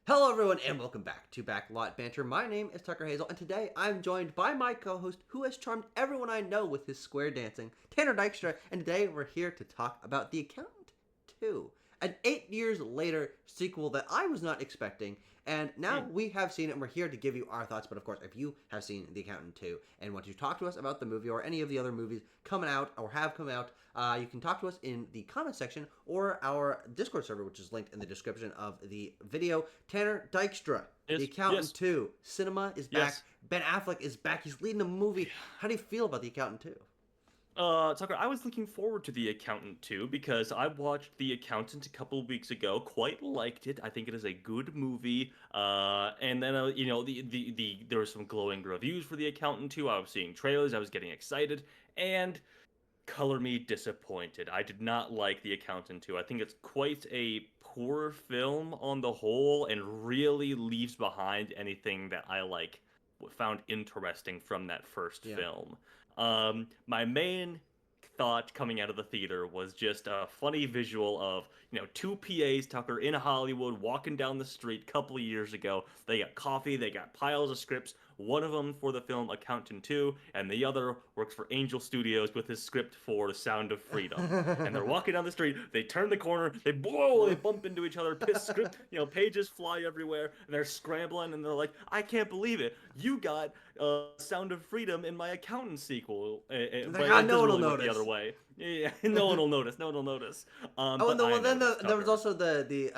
Hello, everyone, and welcome back to Backlot Banter. My name is Tucker Hazel, and today I'm joined by my co-host, who has charmed everyone I know with his square dancing, Tanner Dykstra. And today we're here to talk about The Accountant 2, an 8 years later sequel that I was not expecting. And now we have seen it, and we're here to give you our thoughts. But of course, if you have seen The Accountant 2 and want to talk to us about the movie or any of the other movies coming out or have come out, you can talk to us in the comment section or our Discord server, which is linked in the description of the video. Tanner Dykstra, Yes, The Accountant yes, 2, cinema is back. yes. Ben Affleck is back. He's leading a movie. How do you feel about The Accountant 2? Tucker, I was looking forward to The Accountant too because I watched The Accountant a couple of weeks ago. Quite liked it. I think it is a good movie. And then there were some glowing reviews for The Accountant too. I was seeing trailers. I was getting excited, and color me disappointed. I did not like The Accountant 2. I think it's quite a poor film on the whole, and really leaves behind anything that I found interesting from that first Yeah. film. My main thought coming out of the theater was just a funny visual of, two PAs, Tucker, in Hollywood, walking down the street a couple of years ago. They got coffee, they got piles of scripts. One of them for the film Accountant 2, and the other works for Angel Studios with his script for The Sound of Freedom. And they're walking down the street, they turn the corner, they bump into each other, script, pages fly everywhere, and they're scrambling, and they're like, I can't believe it. You got Sound of Freedom in my Accountant sequel. But it doesn't No one will really work the notice. other way. Yeah, no one will notice. No one will notice. Oh, and But I then noticed, there was Tucker. also the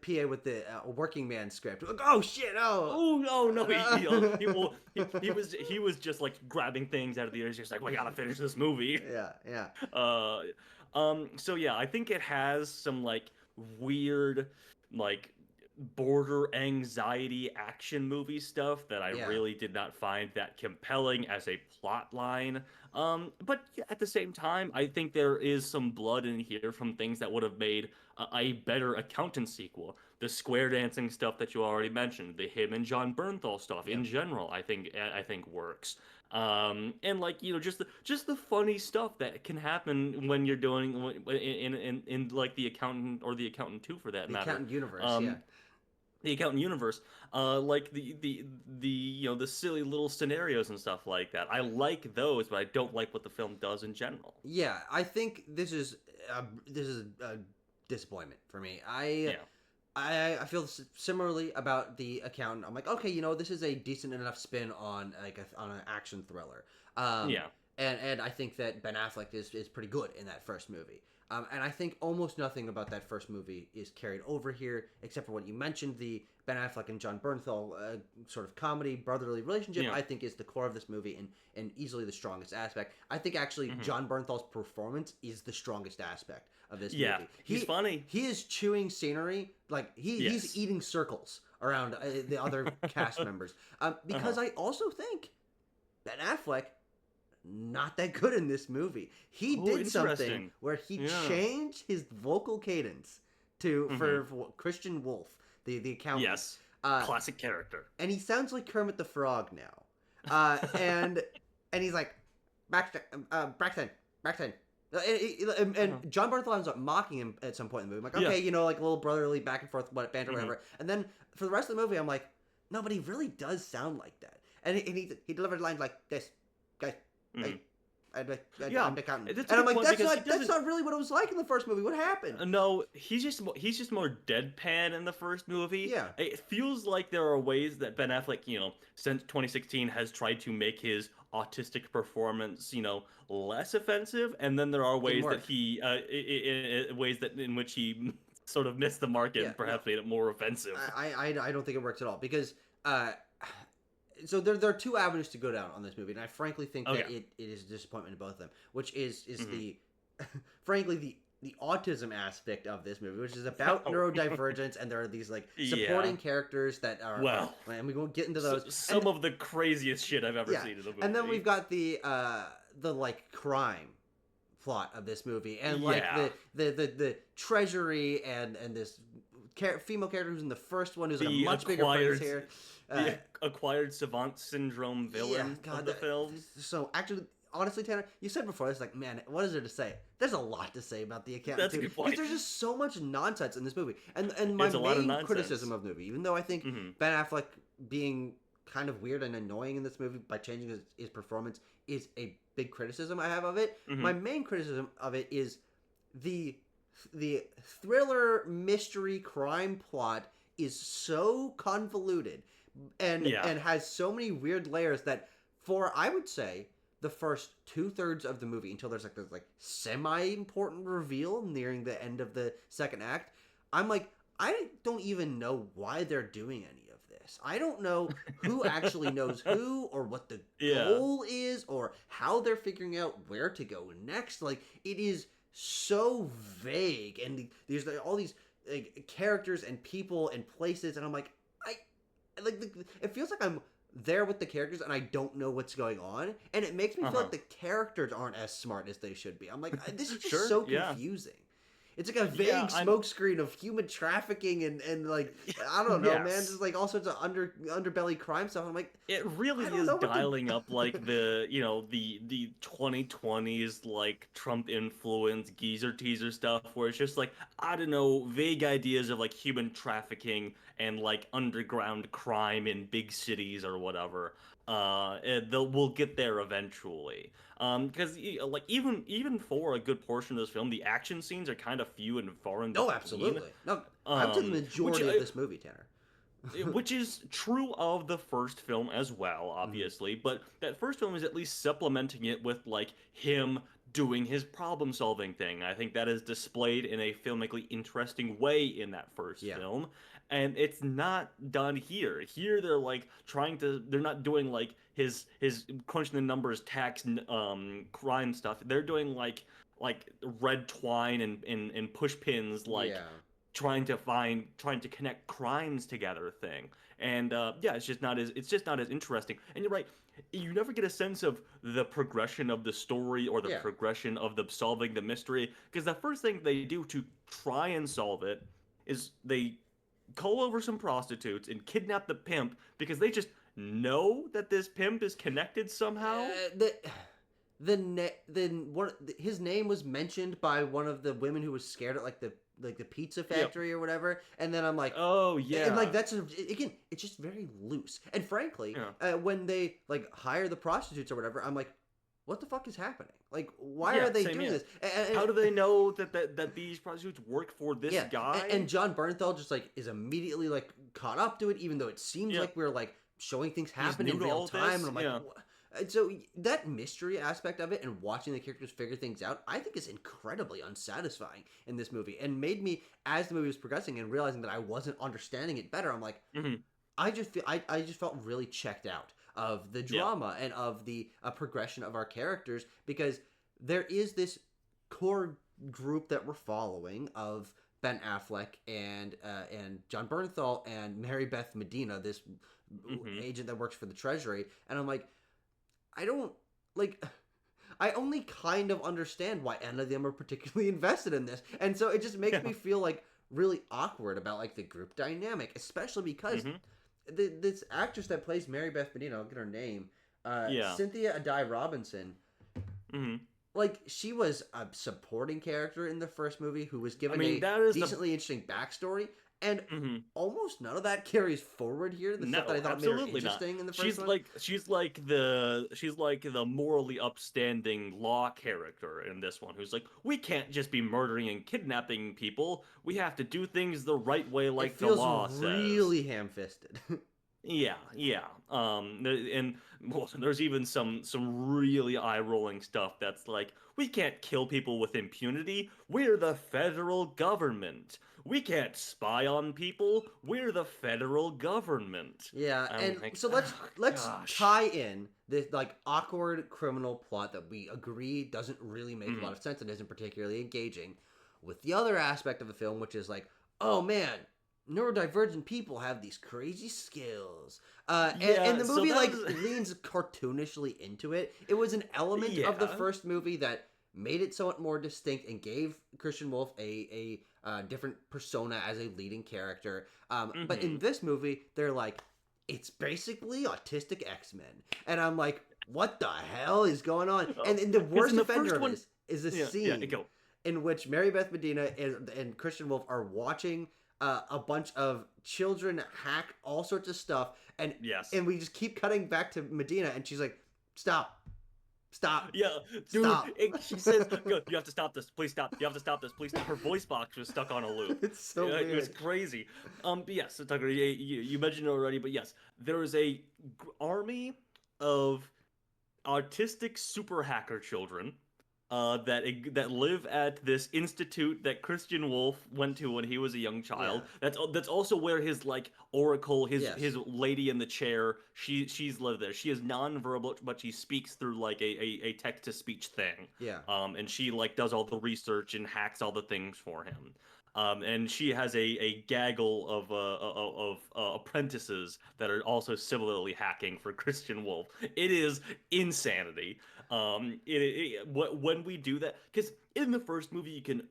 PA with the working man script. Like, oh shit! Oh, Oh no, he was just like grabbing things out of the air. He's just like, we gotta finish this movie. yeah, yeah, Uh, so yeah, I think it has some like weird, like border anxiety action movie stuff that I yeah. really did not find that compelling as a plot line. But yeah, at the same time, I think there is some blood in here from things that would have made a better Accountant sequel. The square dancing stuff that you already mentioned, the him and John Bernthal stuff Yep. in general, I think works. And like just the funny stuff that can happen when you're doing in like the Accountant or the Accountant 2 for that The matter. Accountant universe. Yeah, Um, the Accountant universe, like the silly little scenarios and stuff like that. I like those, but I don't like what the film does in general. yeah. I think this is a disappointment for me. Yeah. I feel similarly about The Accountant. I'm like, okay, this is a decent enough spin on on an action thriller. Um, Yeah. and I think that Ben Affleck is pretty good in that first movie. And I think almost nothing about that first movie is carried over here, except for what you mentioned, the Ben Affleck and John Bernthal sort of comedy, brotherly relationship, Yeah. I think is the core of this movie and easily the strongest aspect. I think actually Hmm. John Bernthal's performance is the strongest aspect of this Yeah. movie. He's funny. He is chewing scenery, like he's Yes. eating circles around the other cast members. Because Uh-huh. I also think Ben Affleck not that good in this movie. He Oh, did something interesting. where he Yeah. changed his vocal cadence to for Christian Wolf, the accountant. Yes. Uh, Classic character. and he sounds like Kermit the Frog now. And he's like Braxton, Braxton, Braxton. Uh-huh. And John Bernthal ends up mocking him at some point in the movie. I'm like, Yeah. okay, like a little brotherly back and forth, banter, Mhm. whatever. And then for the rest of the movie, I'm like, no, but he really does sound like that. And he delivered lines like this, guys. Mhm. I'm Yeah. the accountant. That's And a I'm good like, point because he that's doesn't. not really what it was like in the first movie. What happened? No, he's just more deadpan in the first movie. Yeah. It feels like there are ways that Ben Affleck, since 2016 has tried to make his autistic performance, less offensive, and then there are Didn't ways that work. he ways that in which he sort of missed the mark Yeah, and perhaps made it more offensive. I don't think it works at all because so there are two avenues to go down on this movie, and I frankly think that Okay. it is a disappointment in both of them, which is Mhm. the frankly the autism aspect of this movie, which is about Oh. neurodivergence, and there are these like Yeah. supporting characters that are Well, and we won't get into those. some of the craziest shit I've ever Yeah, seen in a movie. and then we've got the like crime plot of this movie, and like Yeah. the treasury and this female character who's in the first one who's like a The much bigger acquired- phrase here. the acquired savant syndrome villain God, of the film. So actually, honestly, Tanner, you said before, it's like, man, what is there to say? There's a lot to say about the accountant. That's a good point. Because there's just so much nonsense in this movie. And my It's a lot of main nonsense. criticism of the movie, even though I think Mm-hmm. Ben Affleck being kind of weird and annoying in this movie by changing his performance is a big criticism I have of it. Mm-hmm. My main criticism of it is the thriller mystery crime plot is so convoluted and has so many weird layers that for, I would say, the first 2/3 of the movie, until there's this semi-important reveal nearing the end of the second act, I'm like, I don't even know why they're doing any of this. I don't know who actually knows who, or what the goal is, or how they're figuring out where to go next. Like, it is so vague, and there's all these characters and people and places, and I'm like, it feels like I'm there with the characters and I don't know what's going on, and it makes me feel like the characters aren't as smart as they should be. I'm like, this is just so confusing. It's like a vague smokescreen of human trafficking and like, I don't know, man, just like all sorts of underbelly crime stuff. I'm like, it really is dialing up like the 2020s like Trump influence geezer teaser stuff, where it's just like, I don't know, vague ideas of like human trafficking and like underground crime in big cities or whatever. We'll get there eventually. Because like even for a good portion of this film, the action scenes are kind of few and far in between. Oh, absolutely. No, I'm to the majority of this movie, Tanner. Which is true of the first film as well, obviously, but that first film is at least supplementing it with like him doing his problem solving thing. I think that is displayed in a filmically interesting way in that first film. And it's not done here. Here they're like they're not doing like his crunching the numbers tax crime stuff. They're doing like red twine and push pins, like trying to connect crimes together thing. And it's just not as interesting. And you're right, you never get a sense of the progression of the story or the progression of the solving the mystery, because the first thing they do to try and solve it is they call over some prostitutes and kidnap the pimp, because they just know that this pimp is connected somehow. His name was mentioned by one of the women who was scared at like the pizza factory or whatever, and then I'm like, oh yeah, and like that's again, it's just very loose. And frankly, when they like hire the prostitutes or whatever, I'm like, what the fuck is happening? Like, why are they doing this? And how do they know that these prostitutes work for this guy? And John Bernthal just like is immediately like caught up to it, even though it seems like we're like showing things happen in real time. And I'm like, and so that mystery aspect of it and watching the characters figure things out, I think is incredibly unsatisfying in this movie, and made me, as the movie was progressing and realizing that I wasn't understanding it better, I'm like, I just felt really checked out of the drama and of the progression of our characters, because there is this core group that we're following of Ben Affleck and John Bernthal and Mary Beth Medina, this agent that works for the Treasury, and I'm like, I only kind of understand why any of them are particularly invested in this, and so it just makes me feel like really awkward about like the group dynamic, especially because this actress that plays Mary Beth Medina, I'll get her name, Cynthia Addai Robinson. Like, she was a supporting character in the first movie who was given a decently interesting backstory, and almost none of that carries forward here. The stuff that I thought made her interesting in the first one. She's like the morally upstanding law character in this one, who's like, we can't just be murdering and kidnapping people. We have to do things the right way, like the law says. It feels really ham-fisted. And there's even some really eye-rolling stuff that's like, we can't kill people with impunity. We're the federal government. We can't spy on people. We're the federal government. Yeah, and like, so let's tie in this like awkward criminal plot that we agree doesn't really make a lot of sense and isn't particularly engaging with the other aspect of the film, which is like, oh man, neurodivergent people have these crazy skills. And the movie leans cartoonishly into it. It was an element of the first movie that made it somewhat more distinct and gave Christian Wolff a different persona as a leading character. But in this movie, they're like, it's basically autistic X-Men. And I'm like, what the hell is going on? Oh, And the 'cause worst in the offender first of one, this is the yeah, scene go. in which Mary Beth Medina and Christian Wolf are watching a bunch of children hack all sorts of stuff, Yes. and we just keep cutting back to Medina, and she's like, "Stop, stop, Yeah, dude, stop." she says, "Go, you have to stop this. Please stop. You have to stop this. Please stop." Her voice box was stuck on a loop. It's so It was weird. crazy. But yes, so Tucker, you mentioned it already, but yes, there is a army of autistic super hacker children that live at this institute that Christian Wolf went to when he was a young child. Yeah. That's also where his like oracle, his Yes. lady in the chair, she's lived there. She is nonverbal, but she speaks through like a text to speech thing. Yeah. And she like does all the research and hacks all the things for him. And she has a gaggle of apprentices that are also similarly hacking for Christian Wolf. It is insanity. When we do that, because in the first movie you can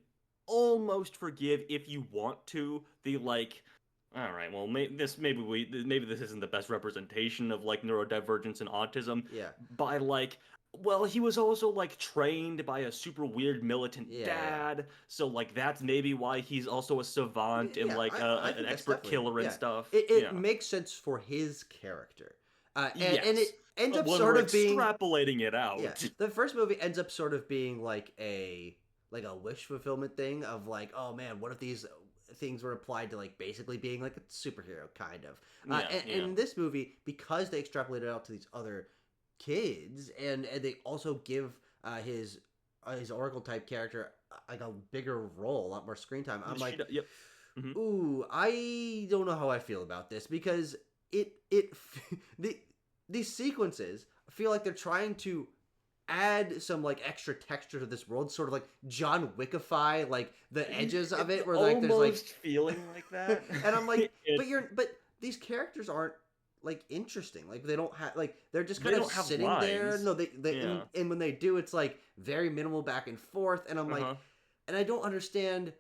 almost forgive if you want to the like. All right, well, maybe this isn't the best representation of like neurodivergence and autism. Yeah. By like, well, he was also like trained by a super weird militant Yeah. dad, so like that's maybe why he's also a savant and Yeah. like I an think that's expert definitely killer and yeah. stuff. It Yeah. makes sense for his character, and it Yes. ends up When sort we're of being extrapolating it yeah. out. The first movie ends up sort of being like a wish fulfillment thing of like, oh man, what if these things were applied to like basically being like a superhero kind of. Yeah, And yeah. in this movie, because they extrapolated out to these other kids, and they also give his Oracle type character like a bigger role, a lot more screen time. I'm like, Yep. Hmm. ooh, I don't know how I feel about this because it the these sequences feel like they're trying to add some like extra texture to this world, sort of like John Wickify like the edges of it, where like there's like Almost feeling like that. and I'm like, It- but these characters aren't like interesting. Like they don't have like they're just they kind of don't have sitting there. lines. No, they Yeah. and when they do, it's like very minimal back and forth. And I'm like, Uh-huh. and I don't understand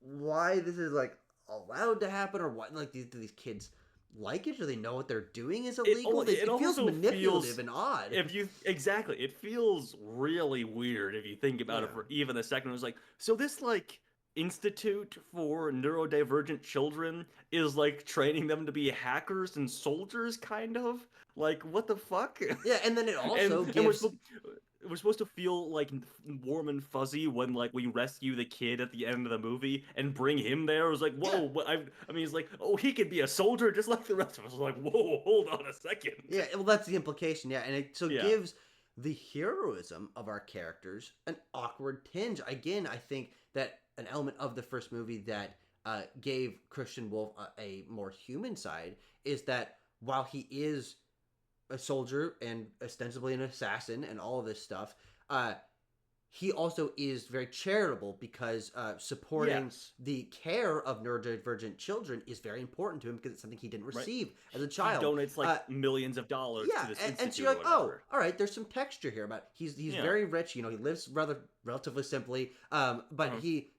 why this is like allowed to happen or what like do these kids like it? Do they know what they're doing is illegal? It It feels also manipulative feels and odd. if you exactly it feels really weird if you think about it Yeah. for even a second. It was like so this like institute for neurodivergent children is like training them to be hackers and soldiers kind of like what the fuck. Yeah, and then it also And gives we're supposed to feel like warm and fuzzy when like we rescue the kid at the end of the movie and bring him there. It was like, whoa, I mean, he's like, oh, he could be a soldier just like the rest of us. I was like, whoa, hold on a second. yeah, well, that's the implication. Yeah, and it Yeah. gives the heroism of our characters an awkward tinge. Again, I think that an element of the first movie that gave Christian Wolf a more human side is that while he is a soldier and ostensibly an assassin and all of this stuff, he also is very charitable because supporting Yes. the care of neurodivergent children is very important to him because it's something he didn't Right. receive as a He child. donates like millions of dollars Yeah, to this and institute so you're like, or oh, whatever. all right, there's some texture here about he's Yeah. very rich. You know, he lives relatively simply, but Uh-huh. he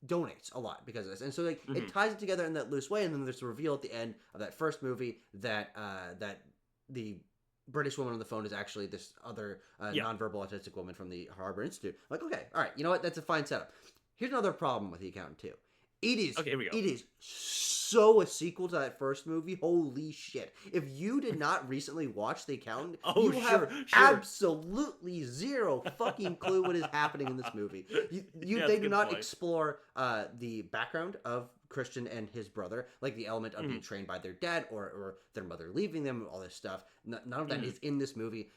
donates a lot because of this, and so like Mhm. it ties it together in that loose way. And then there's a reveal at the end of that first movie that that the British woman on the phone is actually this other Yeah. nonverbal autistic woman from the Harvard Institute. I'm like, okay, all right, you know what? That's a fine setup. Here's another problem with The Accountant too. It is Okay, here we go. it is so a sequel to that first movie. Holy shit. If you did not recently watch The Accountant, Oh, you sure, have sure. absolutely zero fucking clue what is happening in this movie. Yeah, They that's a do good not point. explore the background of Christian and his brother, like the element of being trained by their dad or their mother leaving them, all this stuff. None of that is in this movie.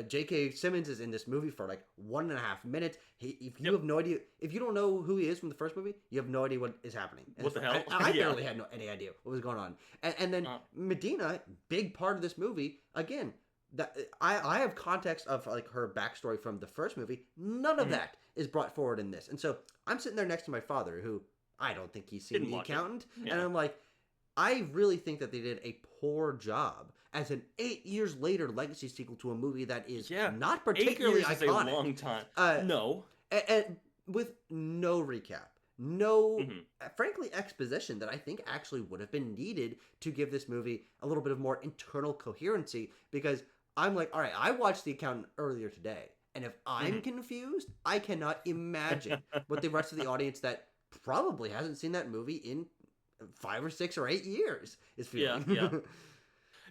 J.K. Simmons is in this movie for like 1.5 minutes. If you have no idea, if you don't know who he is from the first movie, you have no idea what is happening. And What the hell? I Yeah. barely had any idea what was going on. And then Medina, big part of this movie, again, that I have context of like her backstory from the first movie. None of that is brought forward in this. And so I'm sitting there next to my father, who I don't think he's seen Didn't The watch it. Accountant, Yeah. and I'm like, I really think that they did a poor job as an 8 years later legacy sequel to a movie that is Yeah. not 8 particularly years is a iconic. long time. Uh, No. and with no recap. no, Hmm. frankly, exposition that I think actually would have been needed to give this movie a little bit of more internal coherency. Because I'm like, all right, I watched The Accountant earlier today, and if I'm Hmm. confused, I cannot imagine what the rest of the audience that probably hasn't seen that movie in 5 or 6 or 8 years is Yeah, yeah. feeling.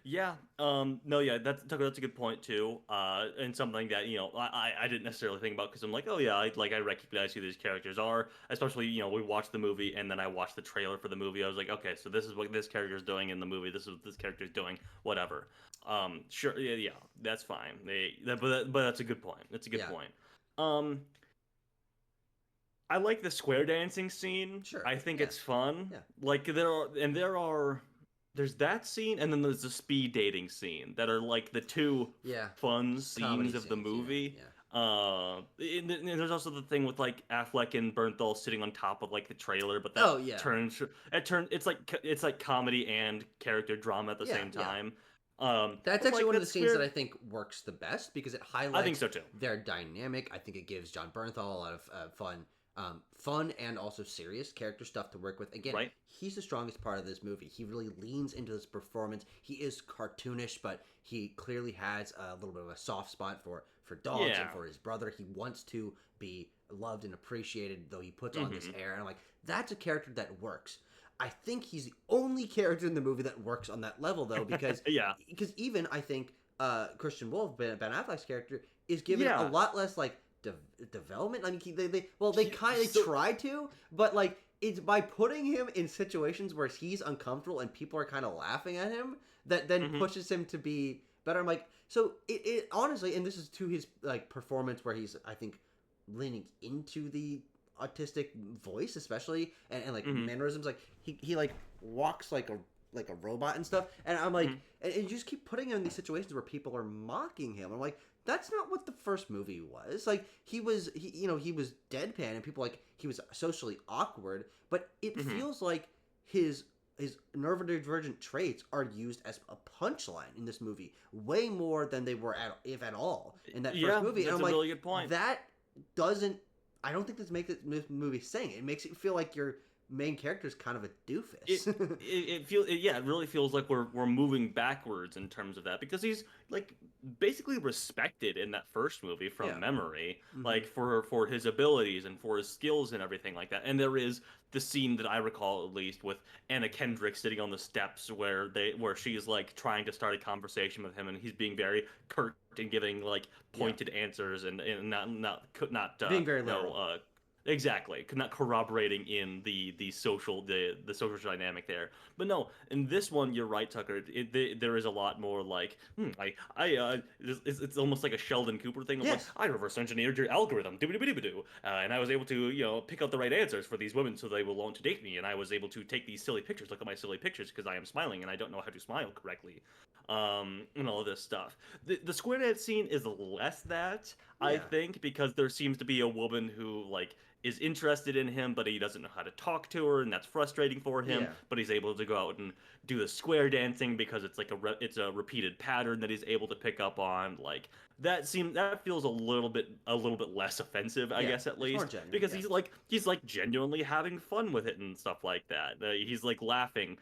Yeah, no, yeah, that's a good point too, and something that I didn't necessarily think about because I'm like, oh yeah, I recognize who these characters are, especially we watched the movie and then I watched the trailer for the movie. I was like, okay, so this is what this character is doing in the movie. This is what this character is doing. Whatever. Sure, yeah, yeah, that's fine. But that's a good point. That's a good Yeah, point. Um, I like the square dancing scene. sure. I think Yeah, it's fun. yeah, Like there's that scene and then there's the speed dating scene that are like the two yeah. fun Comedy scenes of the scenes. Yeah, movie. yeah. And there's also the thing with like Affleck and Bernthal sitting on top of like the trailer, but that Oh, yeah. turns it's like comedy and character drama at the Yeah, same yeah. time. That's But actually like one of that the scenes that I square, think works the best because it I think highlights so too. their dynamic. I think it gives John Bernthal a lot of fun and also serious character stuff to work with. Again, Right? he's the strongest part of this movie. He really leans into this performance. He is cartoonish, but he clearly has a little bit of a soft spot for dogs and Yeah. for his brother. He wants to be loved and appreciated, though he puts on this Hmm. air. And I'm like, that's a character that works. I think he's the only character in the movie that works on that level, though, because Yeah. even I think Christian Wolf, Ben Affleck's character, is given a Yeah. lot less like development. I mean, they kind of So. try to, but like it's by putting him in situations where he's uncomfortable and people are kind of laughing at him that then Hmm. pushes him to be better. I'm like, so it honestly, and this is to his like performance where he's I think leaning into the autistic voice especially and like Hmm. mannerisms like he like walks like a robot and stuff and I'm like Hmm. and you just keep putting him in these situations where people are mocking him. I'm like that's not what the first movie was. Like he was he was deadpan and people like he was socially awkward, but it Hmm. feels like his neurodivergent traits are used as a punchline in this movie way more than they were if at all in that first Yeah, movie. And that's I'm a like really good point. that doesn't I don't think this makes this movie sing. It makes it feel like your main character is kind of a it doofus. yeah, it really feels like we're moving backwards in terms of that because he's like basically respected in that first movie from Yeah. memory, Hmm. like for his abilities and for his skills and everything like that. And there is the scene that I recall at least with Anna Kendrick sitting on the steps where she's like trying to start a conversation with him and he's being very curt and giving like Yeah. pointed answers and not Being very no literal. exactly, not corroborating in the social dynamic there. But no, in this one, you're right, Tucker. There is a lot more like, it's almost like a Sheldon Cooper thing of like, Yes. I reverse engineered your algorithm, and I was able to pick out the right answers for these women so they will want to date me, and I was able to take these silly pictures. Look at my silly pictures because I am smiling and I don't know how to smile correctly, and all of this stuff. The square dance scene is less that. I Yeah. think because there seems to be a woman who like is interested in him, but he doesn't know how to talk to her, and that's frustrating for him. Yeah. But he's able to go out and do the square dancing because it's like it's a repeated pattern that he's able to pick up on. Like that feels a little bit less offensive, I Yeah. guess at It's more least, genuine. because Yeah. he's like genuinely having fun with it and stuff like that. He's like laughing.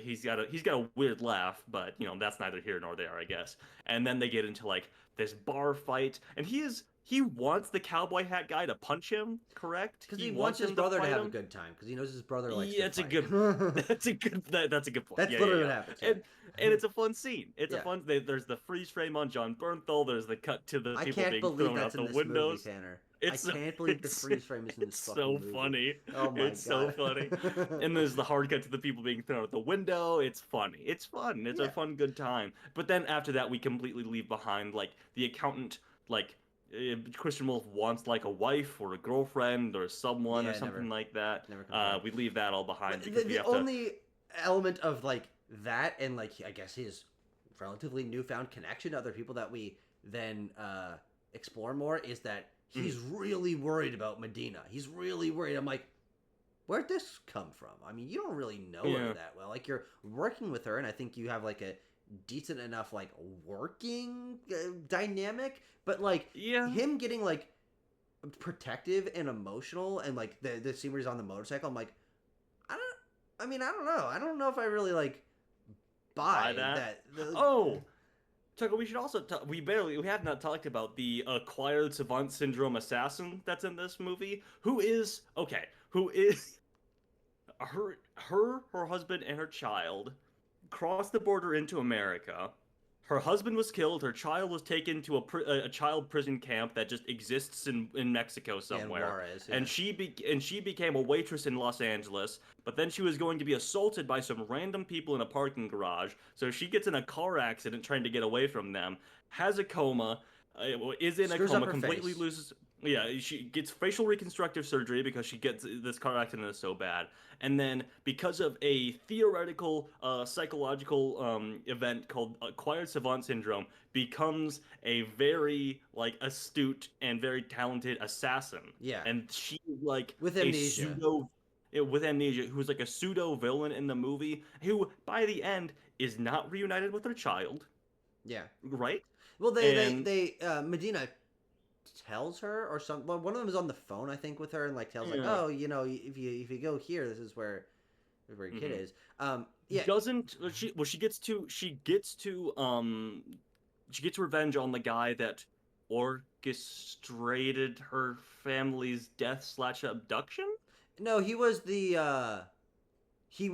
He's got a weird laugh, but that's neither here nor there, I guess. And then they get into like this bar fight, and he wants the cowboy hat guy to punch him, correct? Because He he wants wants his him to brother to fight have a him. good time. Because he knows his brother likes Yeah, to that's a fight. good that's a good point. That's Yeah, yeah, literally yeah. what happens. Yeah. And it's a fun scene. It's a Yeah. fun there's the freeze frame on John Bernthal, there's the cut to the I people can't being believe thrown out that's in the this movie, windows. Tanner. I It's can't believe the it's freeze frame is in this it's so fucking movie. funny. Oh my It's so funny. god. And there's the hard cut to the people being thrown out the window. It's funny. It's fun. It's a Yeah. fun good time. But then after that we completely leave behind like the accountant like Christian Wolf wants like a wife or a girlfriend or someone or Yeah, something like that. never comes around. We leave that all behind The, because we the have to. only element of like that and like I guess his relatively newfound connection to other people that we then explore more is that he's really worried about Medina. He's really worried. I'm like, where'd this come from? I mean, you don't really know her Yeah. that well. Like you're working with her, and I think you have like a decent enough like working dynamic. But like Yeah. him getting like protective and emotional, and like the scene where he's on the motorcycle, I'm like, I don't know. I don't know if I really like Buy buy that. that. Oh, Tucker, we should also we have not talked about the acquired savant syndrome assassin that's in this movie. Who is her husband and her child crossed the border into America. Her husband was killed. Her child was taken to a child prison camp that just exists in Mexico Yeah, in somewhere. Juarez, yeah. And she became a waitress in Los Angeles. But then she was going to be assaulted by some random people in a parking garage. So she gets in a car accident trying to get away from them. Has a coma. Is in a Screws up coma. her Completely face. loses. Yeah, she gets facial reconstructive surgery because she gets this car accident is so bad. And then because of a theoretical psychological event called acquired savant syndrome, becomes a very like astute and very talented assassin. Yeah, And she like with a amnesia. pseudo with amnesia, who's like a pseudo villain in the movie, who by the end is not reunited with her child, Yeah. right? Well, And Medina tells her or some. Well, one of them is on the phone, I think, with her, and like tells like, yeah. oh, if you go here, this is where your kid Mhm. is. Yeah. Doesn't she gets revenge on the guy that orchestrated her family's death slash abduction. No, he was the He's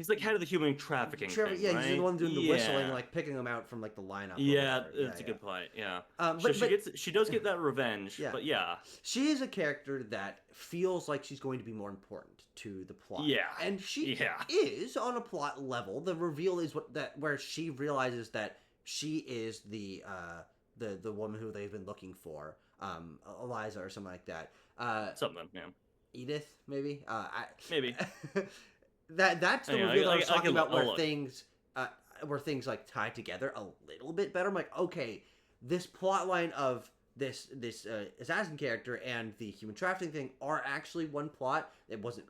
like head of the human trafficking Trevor. thing, Yeah, he's the right? one doing the whistling, Yeah. like picking them out from like the lineup or Yeah, whatever. Yeah, that's a good point. Yeah. So But she does get that revenge, yeah, but yeah. she is a character that feels like she's going to be more important to the plot. Yeah. And she Yeah. is on a plot level. The reveal is where she realizes that she is the woman who they've been looking for, Eliza or something like that. Something, yeah. Edith, maybe. Maybe. That's the Yeah, reveal that I was talking about, I'll look. where things like tie together a little bit better. I'm like, okay, this plot line of this assassin character and the human trafficking thing are actually one plot. It wasn't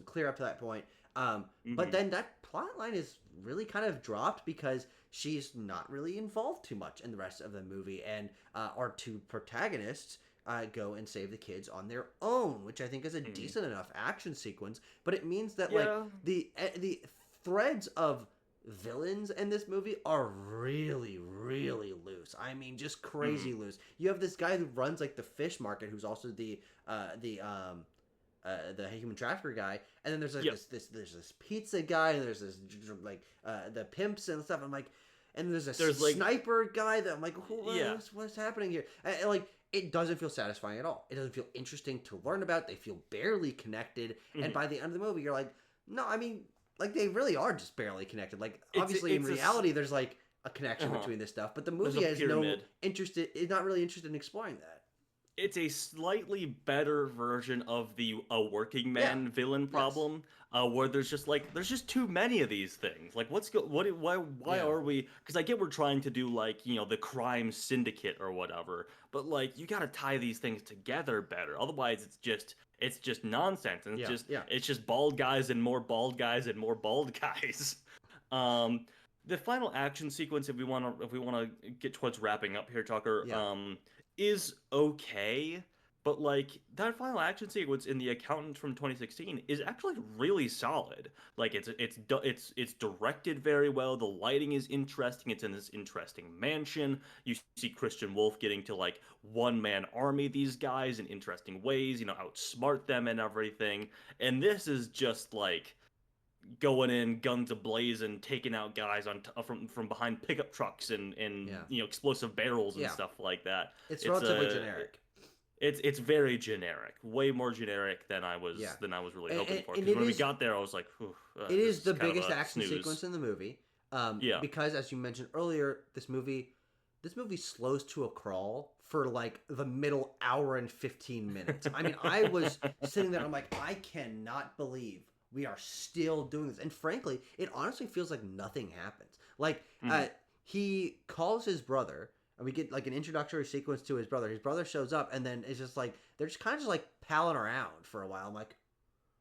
clear up to that point. But Mhm. then that plot line is really kind of dropped because she's not really involved too much in the rest of the movie, and our two protagonists go and save the kids on their own, which I think is a Mhm. decent enough action sequence. But it means that like Yeah. the threads of villains in this movie are really really loose. I mean, just crazy Mhm. loose. You have this guy who runs like the fish market, who's also the human trafficker guy, and then there's like Yep. there's this pizza guy, and there's this like the pimps and stuff. I'm like, and there's There's, like- sniper guy that I'm like, Yeah. what's happening here? And, like, it doesn't feel satisfying at all. It doesn't feel interesting to learn about. They feel barely connected, and Mhm. by the end of the movie, you're like, no, I mean, like they really are just barely connected. Like It's- obviously in it's a s- reality, there's like a connection Uh-huh. between this stuff, but the There's movie a has no pyramid. is not really interested in exploring that. It's a slightly better version of the a working man villain Yes. problem, where there's just too many of these things. Like, why Yeah. are we? Because I get we're trying to do like the crime syndicate or whatever, but like you got to tie these things together better. Otherwise, it's just nonsense, and it's just bald guys and more bald guys and more bald guys. The final action sequence, if we want to get towards wrapping up here, Tucker, Yeah. is okay, but like that final action sequence in The Accountant from 2016 is actually really solid. Like it's directed very well. The lighting is interesting. It's in this interesting mansion. You see Christian Wolf getting to like one man army these guys in interesting ways. Outsmart them and everything. And this is just like going in guns ablazing, taking out guys from behind pickup trucks and explosive barrels and Yeah. stuff like that. It's relatively generic. It's very generic, way more generic than I was really hoping for. Because when we got there, I was like, it is the kind of biggest a action snooze. sequence in the movie. Yeah. Because as you mentioned earlier, this movie slows to a crawl for like the middle hour and 15 minutes. I mean, I was sitting there, I'm like, I cannot believe we are still doing this. And frankly, it honestly feels like nothing happens. Like, he calls his brother, and we get like an introductory sequence to his brother. His brother shows up, and then it's just like they're just kind of just like palling around for a while. I'm like,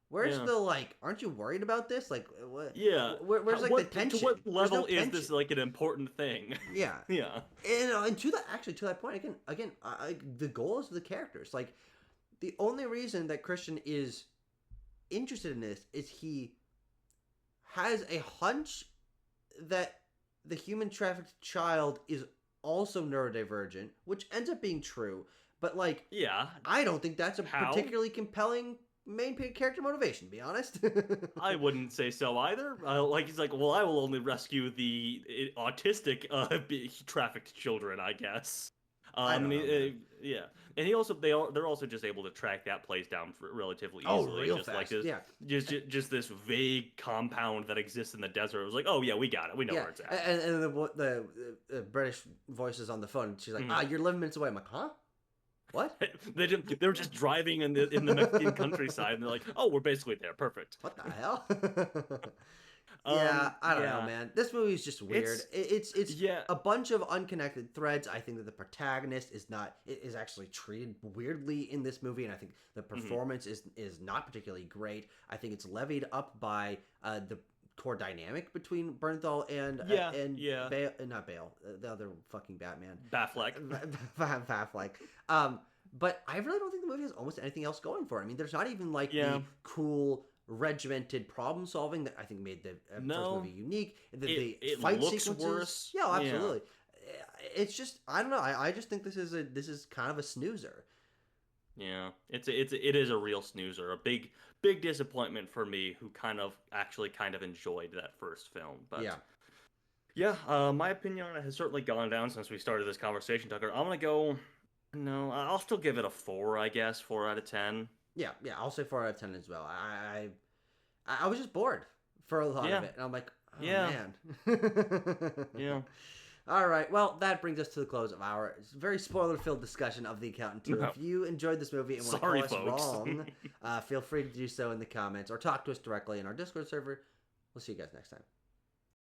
Where's Yeah. the like? Aren't you worried about this? Like, what? Yeah. Where's like the What to tension? what There's no level is tension. this like an important thing? Yeah, Yeah. and to that actually to that point again, the goals of the characters. Like, the only reason that Christian is interested in this is he has a hunch that the human trafficked child is also neurodivergent, which ends up being true. But like, Yeah. I don't think that's a How? particularly compelling main character motivation, to be honest. I wouldn't say so either. Like he's like, well, I will only rescue the autistic trafficked children, I guess. I don't know, man. Yeah, and they're also just able to track that place down relatively Oh, easily. real Just like fast. this, Yeah. just this vague compound that exists in the desert. It was like, oh yeah, we got it. We know Yeah. where it's at. And the British voice is on the phone. She's like, Mhm. you're 11 minutes away. I'm like, huh? What? They were just driving in the Mexican countryside, and they're like, oh, we're basically there. Perfect. What the hell? Yeah, I don't know, Yeah, man. This movie is just weird. It's yeah. a bunch of unconnected threads. I think that the protagonist is actually treated weirdly in this movie, and I think the performance is not particularly great. I think it's levied up by the core dynamic between Bernthal and Yeah. Bale, not Bale, the other fucking Batman, Affleck. Affleck. But I really don't think the movie has almost anything else going for it. I mean, there's not even like Yeah. the cool regimented problem solving that I think made the first No. movie unique. The It fight looks sequences, worse. yeah, Yeah. absolutely. It's just I don't know. I just think this is kind of a snoozer. Yeah, it is a real snoozer, a big disappointment for me, who kind of enjoyed that first film. But Yeah, yeah, my opinion on it has certainly gone down since we started this conversation, Tucker. I'm gonna go. No, I'll still give it a 4, I guess, 4 out of 10. yeah. I'll say 4 out of 10 as well. I was just bored for a lot Yeah, of it, and I'm like, oh yeah, man. yeah. All right, well, that brings us to the close of our very spoiler-filled discussion of The Accountant 2. No. If you enjoyed this movie and want to Sorry, call us folks. wrong, feel free to do so in the comments or talk to us directly in our Discord server. We'll see you guys next time.